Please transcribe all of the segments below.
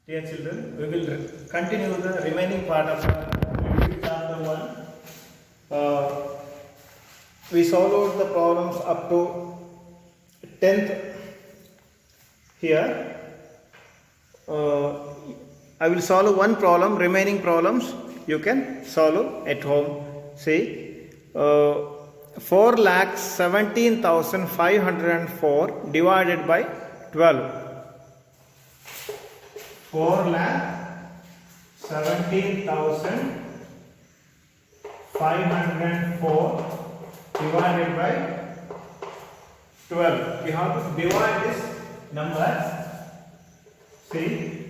Dear children, we will continue the remaining part of chapter 1. We solved the problems up to 10th here. I will solve one problem, remaining problems you can solve at home. See, 4,17,504 divided by 12. 4,17,504 divided by 12. We have to divide this number. See,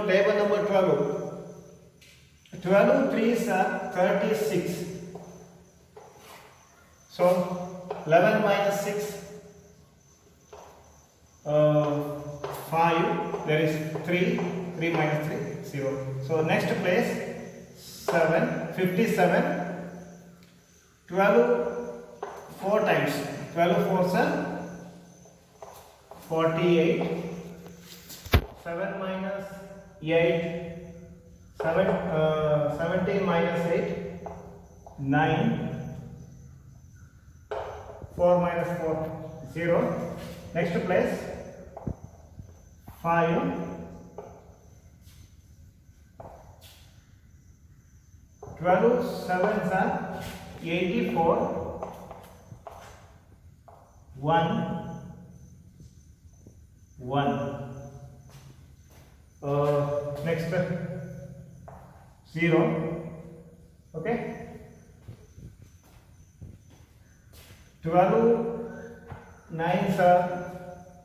table number 12. 12 threes are 36. So 11 minus 6, 5. There is 3. 3 minus 3, 0. So next place 7, 57. 12 4 times. 12 fours are 48. 7 minus 8, 17 minus 8, 9, 4 minus 4, 0. Next place, 5, 12 sevens are 84, 1, 1. Next 0. Okay, 12 nines are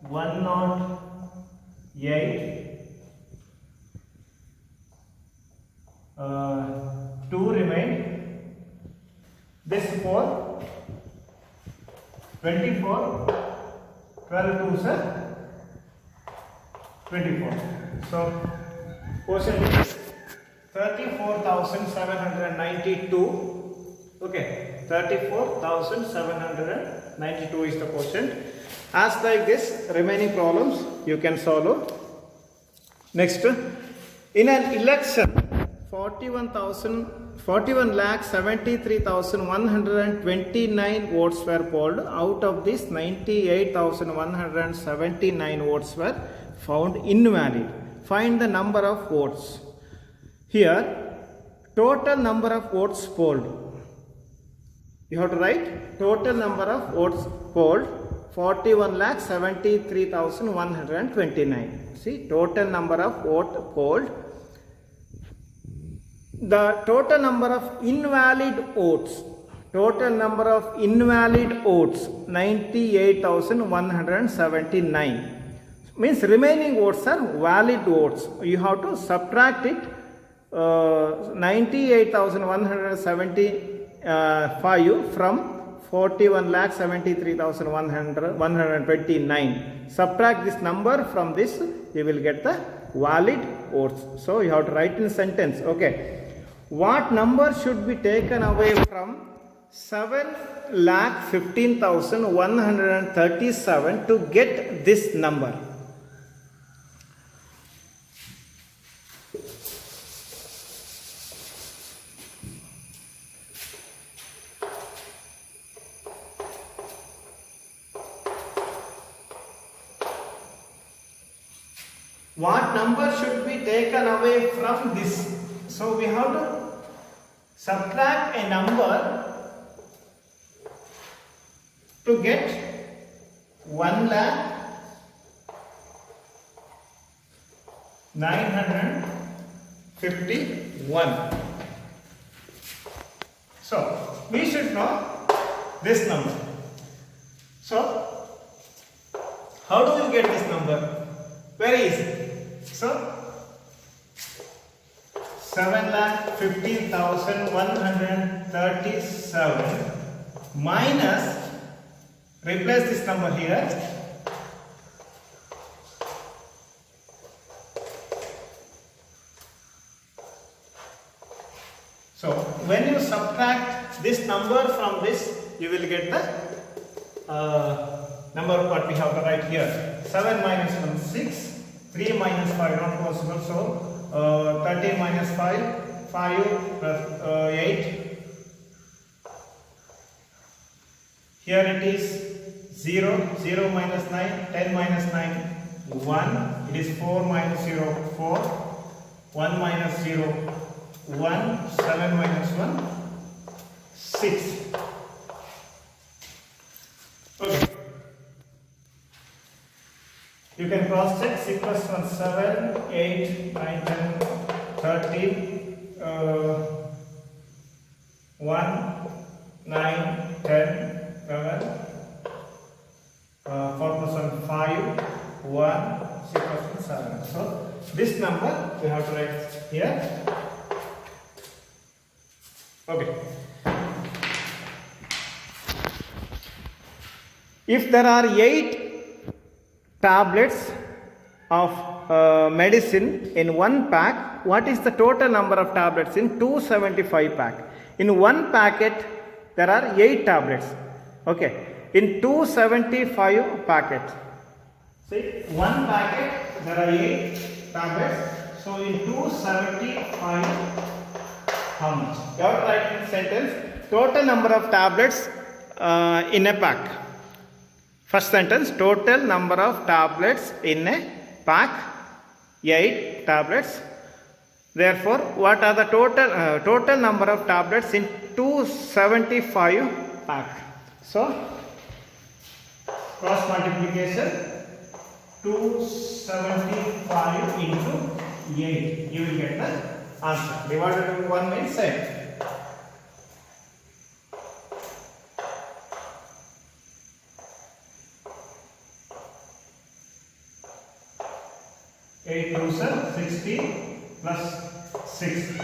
108. 2 remain. This 4, 24. 12 twos are 24. So question is 34,792. Okay, 34,792 is the question. As like this, remaining problems you can solve. Next, in an election, 41,73,129 votes were polled. Out of this, 98,179 votes were found invalid. Find the number of votes. Here, total number of votes polled. You have to write total number of votes polled, 41,73,129. See, total number of votes polled. The total number of invalid votes. Total number of invalid votes, 98,179. Means remaining votes are valid votes. You have to subtract it. 98,175 from 41,73,129. Subtract this number from this, you will get the valid votes. So you have to write in sentence. Okay, what number should be taken away from 7,15,137 to get this number? What number should be taken away from this? So we have to subtract a number to get 1,951. So we should know this number. So how do we get this number? Very easy. So 7,15,137 minus, replace this number here, So when you subtract this number from this, you will get the number what we have to write here. 7 minus 1 6, 3 minus 5 not possible, so 13 minus 5 5 plus 8. Here it is 0, 0 minus 9, 10 minus 9 1, it is 4 minus 0 4, 1 minus 0 1, 7 minus 1 6. Okay. You can cross check 6 plus 1 7, 8, 9, 10, 13, 1, 9, 10, 11, 4 plus 1 5, 1, 6 plus 1 7. So this number we have to write here. Okay. If there are 8 tablets of medicine in one pack, what is the total number of tablets in 275 pack? In one packet there are 8 tablets. Okay. In 275 packets, see, one packet there are 8 tablets. So in 275, how much? You have to write in sentence total number of tablets in a pack. First sentence, total number of tablets in a pack, 8 tablets. Therefore, what are the total number of tablets in 275 pack? So, cross multiplication, 275 into 8, you will get the answer. Divided by 1 means same. Eight twos are 16 plus 6.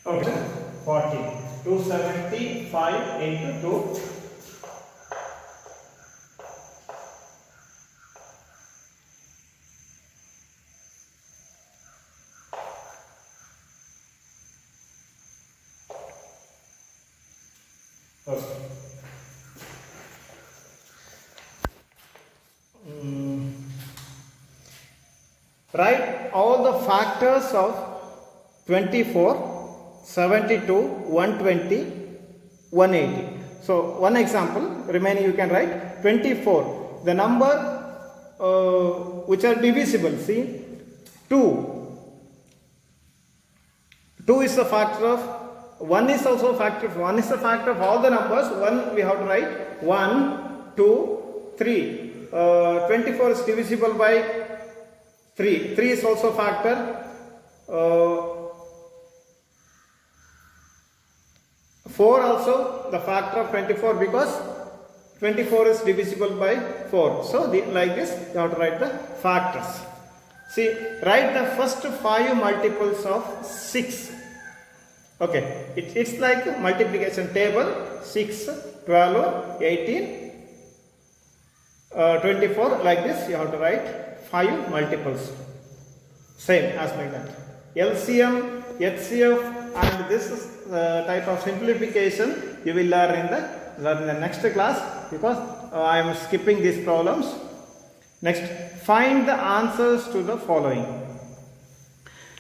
Okay, 40. 275 into 2. Okay. Write all the factors of 24, 72, 120, 180. So one example, remaining you can write 24. The number which are divisible, see, 2. 2 is the factor of, 1 is also a factor of, 1 is the factor of all the numbers. 1 we have to write 1, 2, 3. 24 is divisible by 3. 3 is also a factor. 4 also the factor of 24 because 24 is divisible by 4. So like this you have to write the factors. See, write the first 5 multiples of 6. Okay, it's like a multiplication table. 6, 12, 18, 24, like this you have to write 5 multiples. Same as like that. LCM, HCF and this type of simplification you will learn in the next class, because I am skipping these problems. Next, find the answers to the following.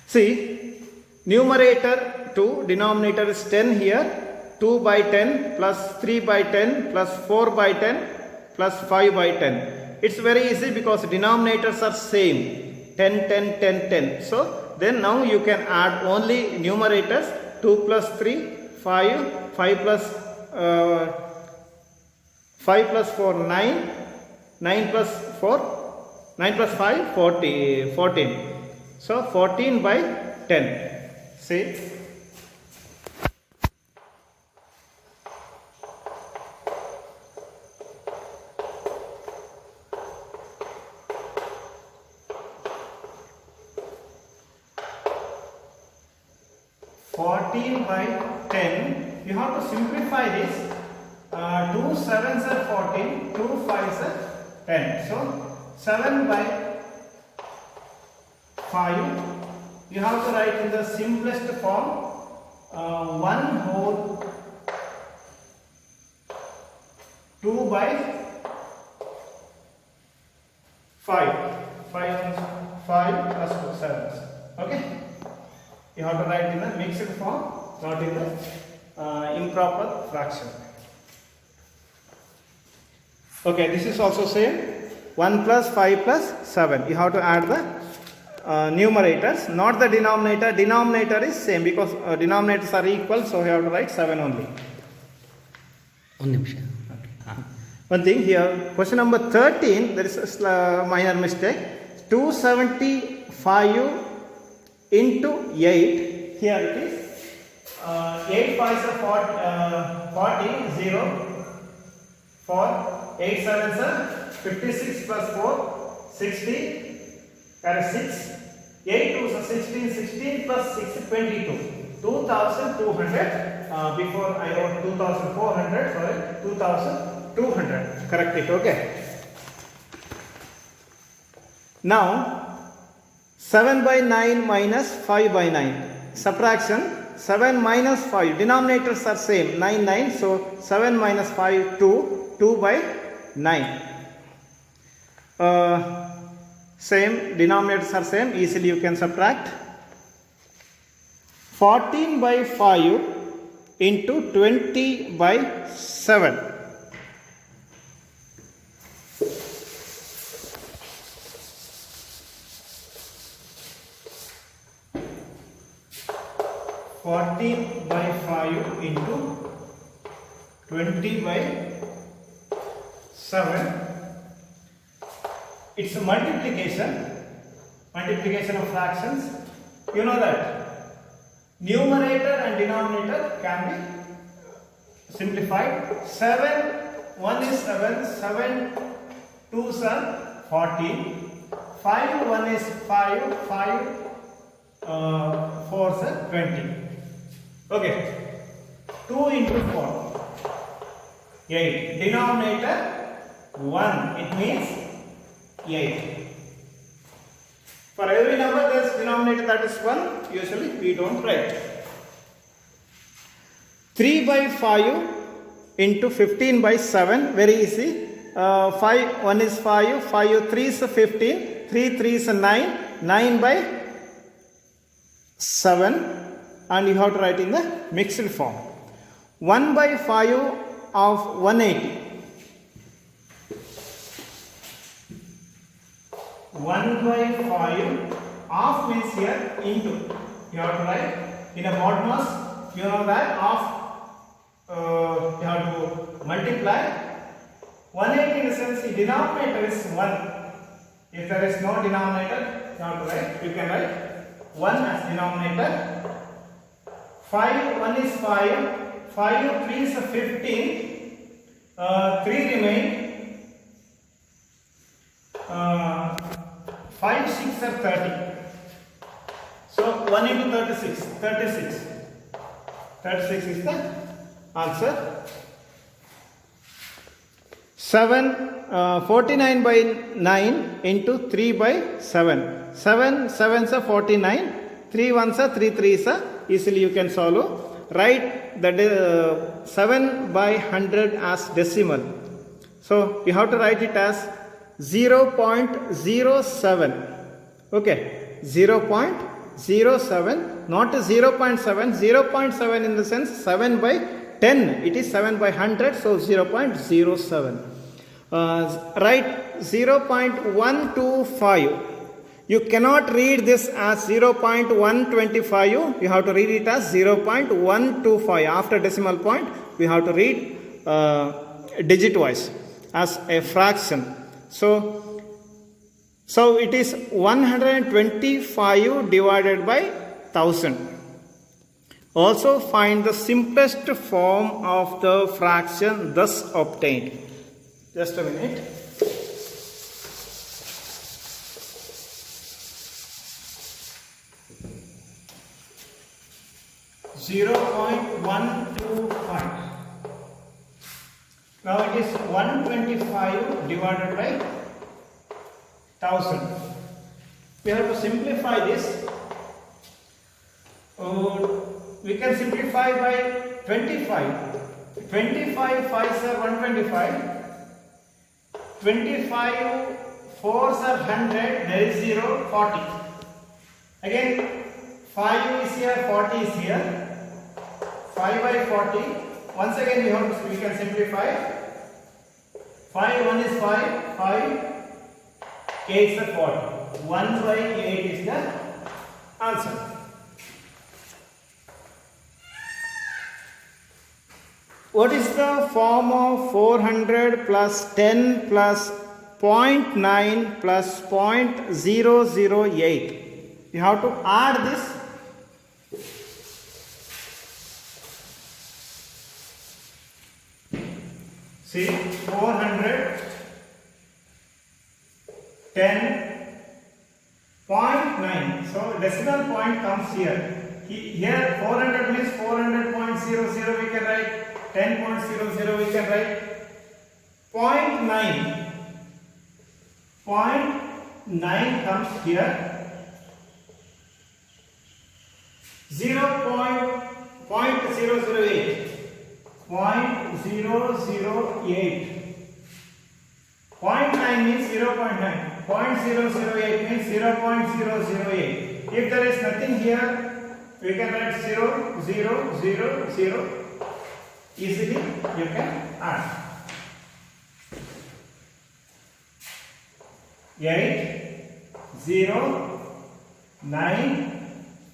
See, numerator 2, denominator is 10 here, 2 by 10 plus 3 by 10 plus 4 by 10 plus 5 by 10. It's very easy because denominators are same, 10, 10, 10, 10. So then now you can add only numerators, 2 plus 3, 5, 5 plus 4, 9, 9 plus 4, 9 plus 5, 14. So 14 by 10. See? 14 by 10. You have to simplify this. 2 sevens are 14, 2 fives are 10. So 7 by 5. You have to write in the simplest form. 1 whole 2 by 5. 5 plus 2 sevens. Okay. You have to write in the mixed form, not in the improper fraction. Okay, this is also same. 1 plus 5 plus 7. You have to add the numerators, not the denominator. Denominator is same because denominators are equal, so you have to write 7 only. Okay. One thing here, question number 13, there is a minor mistake. 275 into 8, here it is. 8 5s are 40, 0, 4, 8 7s are 56 plus 4, 60, that is 6. 8 2s are 16, 16 plus 6, 22. 2200, before I wrote 2400, sorry, 2200. Correct it, okay. Now, 7 by 9 minus 5 by 9. Subtraction. 7 minus 5. Denominators are same. 9, 9. So, 7 minus 5, 2. 2 by 9. Same. Denominators are same. Easily you can subtract. 14 by 5 into 20 by 7. 14 by 5 into 20 by 7. It's a multiplication of fractions. You know that numerator and denominator can be simplified. 7, 1 is 7, 7 2s are 14, 5, 1 is 5, 5 4s are 20. Okay, 2 into 4, 8. Denominator 1, it means 8. For every number there is denominator that is 1, usually we don't write. 3 by 5 into 15 by 7, very easy. 5, 1 is 5, 5 3 is 15, 3 3 is 9, 9 by 7. And you have to write in the mixed form. 1 by 5 of 180. 1 by 5 half means here into. You have to write in a modulus. You know that half you have to multiply. 180 in the sense the denominator is 1. If there is no denominator, you have to write. You can write 1 as denominator. 5, 1 is 5, 5, 3 is 15, 3 remain, 5, 6 are 30. So 1 into 36, 36. 36 is the answer. 49 by 9 into 3 by 7. 7 7s are 49, 3 1s are 3 3s are. Easily you can solve. Write the 7 by 100 as decimal. So you have to write it as 0.07. Okay, 0.07, not 0.7. 0.7 in the sense 7 by 10. It is 7 by 100, so 0.07. Write 0.125. You cannot read this as 0.125. You have to read it as 0.125. After decimal point, we have to read digit wise as a fraction. So it is 125 divided by 1000. Also find the simplest form of the fraction thus obtained. Just a minute. 0.125. Now it is 125 divided by 1000. We have to simplify this. We can simplify by 25. 25 5s are 125. 25 4s are 100. There is 0, 40. Again 5 is here, 40 is here. 5 by 40. Once again we can simplify. 5 1 is 5. 5 8 is 40. 1 by 8 is the answer. What is the form of 400 plus 10 plus 0.9 plus 0.008? You have to add this. See, 400, 10, 0.9. So decimal point comes here. Here 400 means 400.00 we can write. 10.00 we can write. 0.9. 0.9 comes here. 0.008. 0.008. 0.9 means 0.9. 0.008 means 0.008. If there is nothing here, we can write 0, 0, 0, 0. Easily you can add. 8, 0, 9.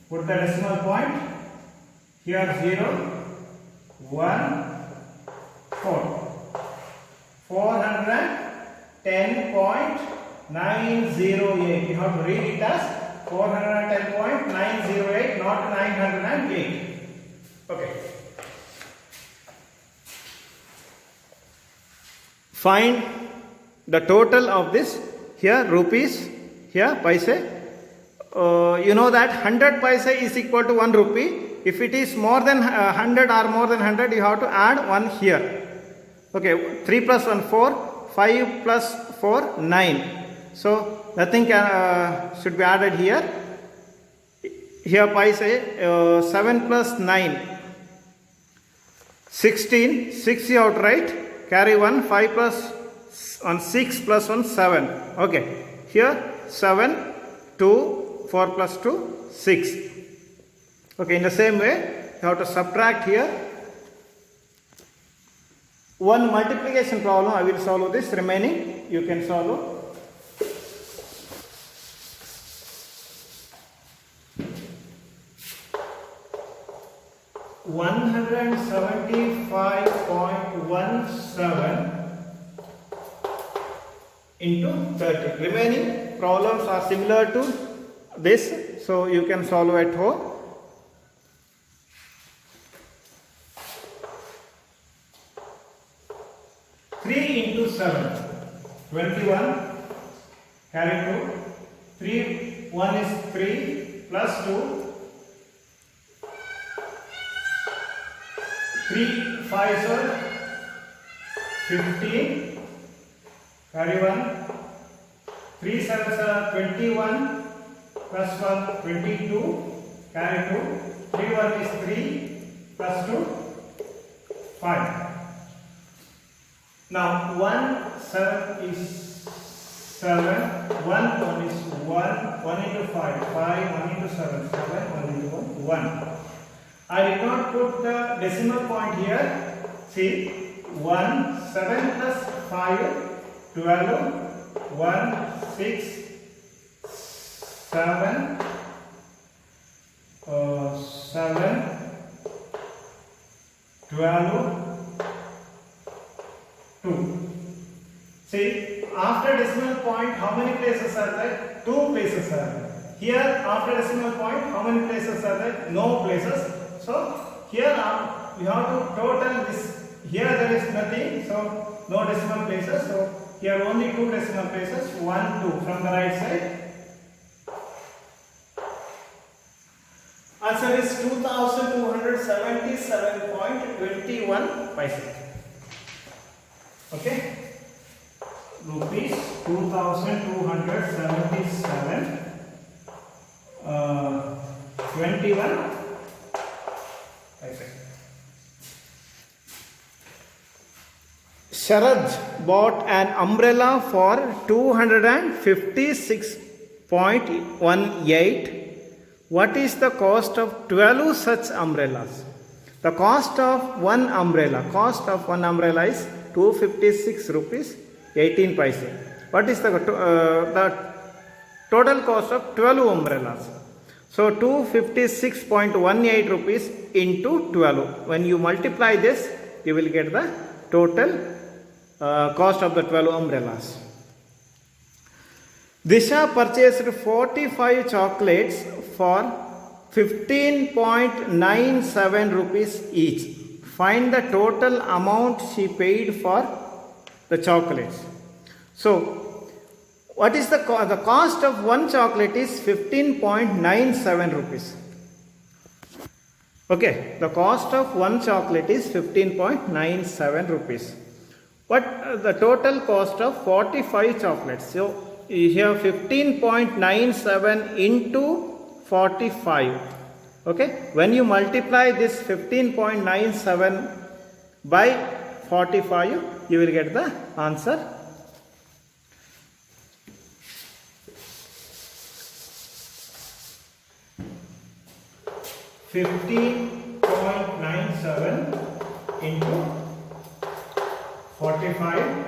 Put the decimal point. Here 0, 1, 4. 410.908. You have to read it as 410.908, not 908. Okay. Find the total of this. Here rupees, here paise. You know that 100 paise is equal to 1 rupee. If it is more than 100 or more than 100, you have to add 1 here. Okay, 3 plus 1 4, 5 plus 4 9. So nothing should be added here. Here paise 7 plus 9, 16. 6 you have to write. Carry 1, 5 plus 1, 6 plus 1, 7. Okay. Here 7, 2, 4 plus 2, 6. Okay. In the same way, you have to subtract here. One multiplication problem, I will solve this. Remaining, you can solve. $175.17 into 30. Remaining problems are similar to this, so you can solve at home. Three into 7, 21. Carry 2. 3, 1 is 3 plus 2. 3 5s are 15. Carry 1. 3 7s are 21 plus 1 22. Carry 2. 3 1 is 3 plus 2 5. Now 1 7 is 7. 1 1 is 1. 1 into 5 5. 1 into 7 7. 1 into 1 1. I did not put the decimal point here. See, 1, 7 plus 5, 12, 1, 6, 7, 7, 12, 2. See, after decimal point, how many places are there? 2 places are there. Here, after decimal point, how many places are there? No places. So here we have to total this. Here there is nothing, so no decimal places. So here only 2 decimal places. 1, 2 from the right side. Answer is 2277.21 paise. Okay, rupees 2277 21 paise. Sharad bought an umbrella for 256.18. What is the cost of 12 such umbrellas? The cost of one umbrella is 256 rupees 18 paise. What is the total cost of 12 umbrellas? So 256.18 rupees into 12. When you multiply this, you will get the total cost of the 12 umbrellas. Disha purchased 45 chocolates for 15.97 rupees each. Find the total amount she paid for the chocolates. So, what is the cost of one chocolate is 15.97 rupees. Okay, the cost of one chocolate is 15.97 rupees. What the total cost of 45 chocolates? So, you have 15.97 into 45. Okay, when you multiply this 15.97 by 45, you will get the answer. $15.97 into 45.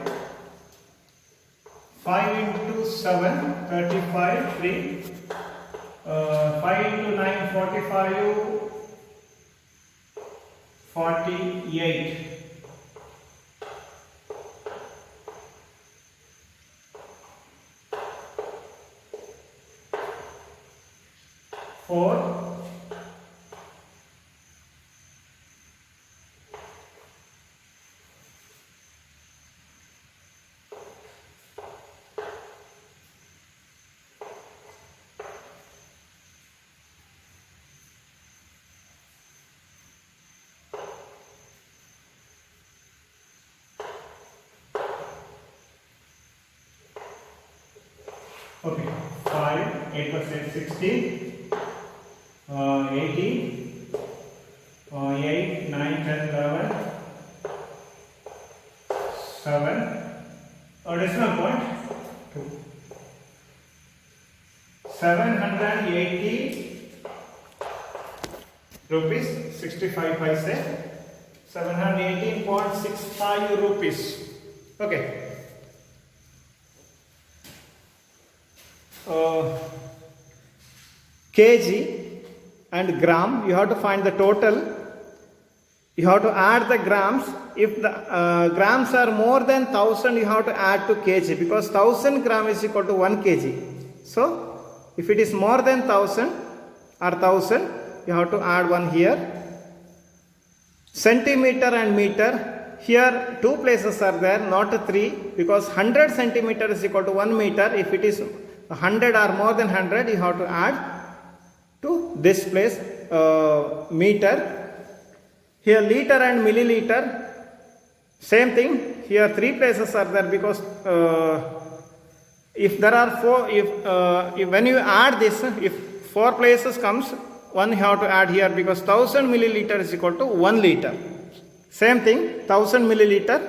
5 into 7, 35, 3. 5 into 9, 45, 48. 4. Okay, 5, 8%, 16, 18, 8, 9, 10, 11, 7, decimal point, 2. 780 rupees, 65 paise, 718.65 rupees. Okay. Kg and gram, you have to find the total. You have to add the grams. If the grams are more than 1000, you have to add to kg, because 1000 gram is equal to 1 kg. So if it is more than 1000 or 1000, you have to add 1 here. Centimeter and meter, here 2 places are there, not 3, because 100 centimeter is equal to 1 meter. If it is 100 or more than 100, you have to add to this place meter. Here liter and milliliter, same thing. Here 3 places are there, because if there are 4, if when you add this, if 4 places comes, 1 you have to add here, because 1000 milliliter is equal to 1 liter. Same thing, 1000 milliliter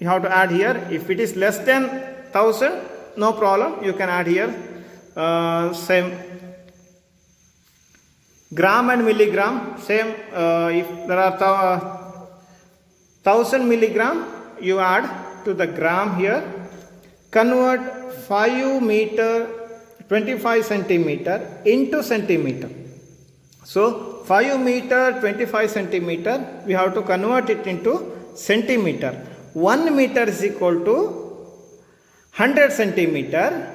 you have to add here. If it is less than 1000, no problem, you can add here. Same. Gram and milligram, same. If there are 1000 milligram, you add to the gram here. Convert 5 meter 25 centimeter into centimeter. So 5 meter 25 centimeter, we have to convert it into centimeter. 1 meter is equal to 100 centimeter.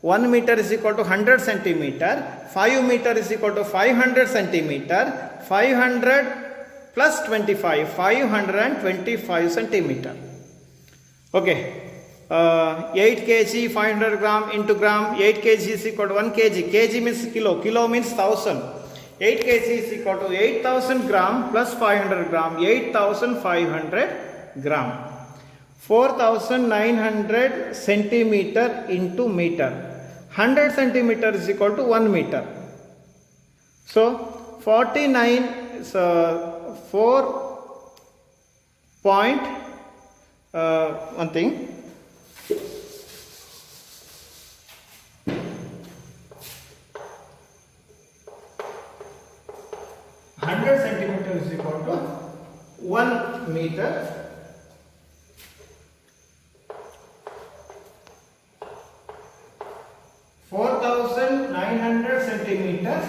1 meter is equal to 100 centimeter. 5 meter is equal to 500 centimeter. 500 plus 25, 525 centimeter. Okay. 8 kg, 500 gram into gram. 8 kg is equal to 1 kg. Kg means kilo. Kilo means 1000. 8 kg is equal to 8000 gram plus 500 gram, 8500 gram. 4900 centimeter into meter. 100 centimeter is equal to 1 meter. So 49 is 4 point one thing. 100 centimeter is equal to 1 meter. Four 4900 centimeter.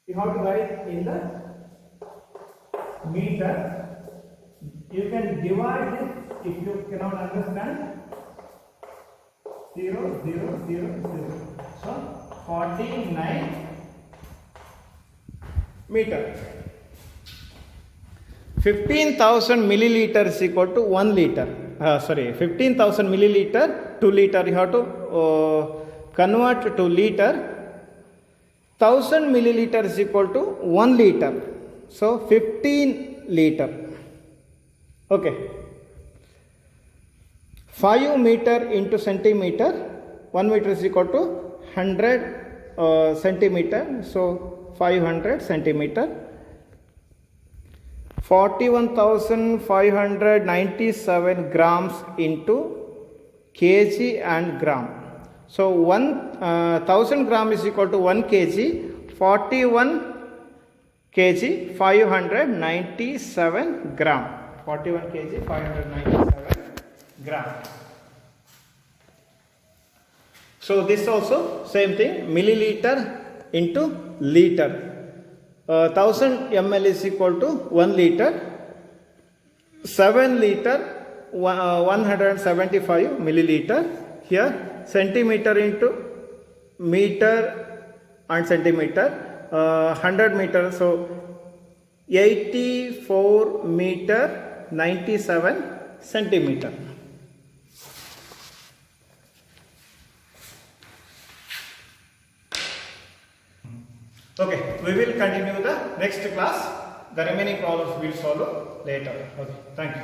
You have to write in the meter. You can divide it if you cannot understand. 0, 0, 0, 0. So 49 meter. 15,000 milliliter is equal to 1 liter. 15,000 milliliter, 2 liter. You have to convert to liter. 1000 milliliter is equal to 1 liter. So 15 liter. Okay. 5 meter into centimeter. 1 meter is equal to 100 centimeter. So 500 centimeter. 41,597 grams into kg and gram. So 1000 gram is equal to 1 kg. 41 kg 597 gram. 41 kg 597 gram. So this also same thing, milliliter into liter. 1000 ml is equal to 1 liter. 7 liter 175 milliliter. Here centimeter into meter and centimeter. 100 meter, so 84 meter 97 centimeter. Okay, we will continue the next class. The remaining problems we will solve later. Okay, thank you.